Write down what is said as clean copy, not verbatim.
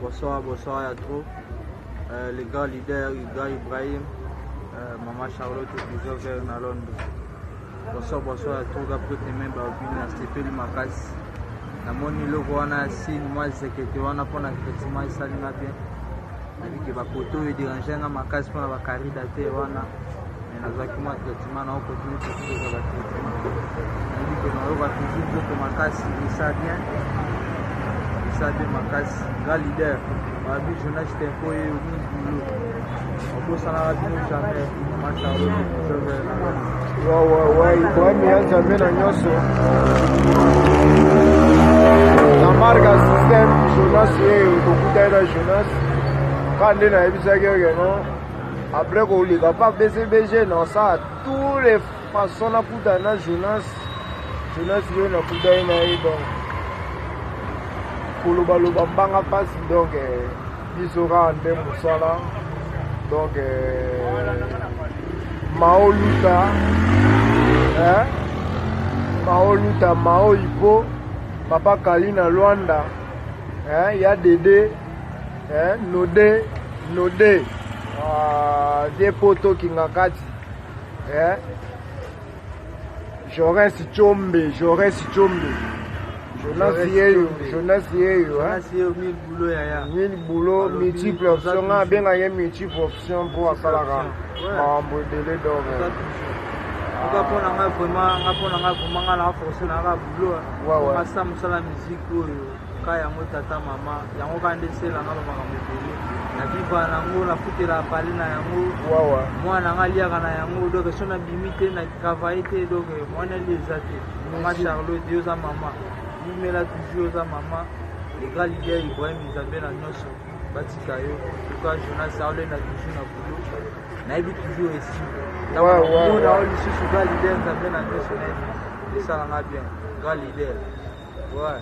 Bonsoir à trop. Les gars leaders, gars Ibrahim, Maman Charlotte, toujours vers Londres. Bonsoir à trop. Gars pour tes mains, Babine, Stéphane Makas. La monnaie le voit na signe, moi c'est que tu vas pour la traitement et ça n'a bien. Avec les photos et déranger à Makas pour la carrière d'athée, wana. Mais nous avons un traitement, on continue de faire le traitement. On dit que nous avons toujours pour Makas, ça bien. Ça de Makas, gars leader. Babi Jonas Tempo et Oumi Boulot. On peut s'en aller jamais. Maman Charlotte, ouais, il faut bien jamais dans Nyoso. La marque système Jonas et beaucoup d'aide Jonas. Quand on a vu ça, après qu'on ne va pas BCBG, non, ça, tous les façons à Poutana Jonas vient à Poutana donc. Koloba banga passe donc bisora ande musala donc Mao Luta Mao Ipo Papa Kalina Luanda ya Dede Node des potos Kingakati Joris Chombe Jonas Yeyo, mille boulot, multiple options, bien gagné multiple options pour Asalara. On peut délai d'or. On va vraiment la force na boulot. On va ça la musique kaya motata mama, yango kande sela na ba ngambeli. Na viva na ngo na futela pale na yango. Mwana ngalia kana yango donc sona bimite na travailler donc mwana lezate. Maman Charlotte Dieu à maman. Nous mettons toujours à maman, les gars leaders Ibrahim Isabelle à Nyoso, Batikayo, en tout cas Jonas Saoulé n'a toujours un boulot, n'a toujours ici. On a eu les gars leaders Isabelle à Nyoso, et ça l'a bien, gars leader. Ouais.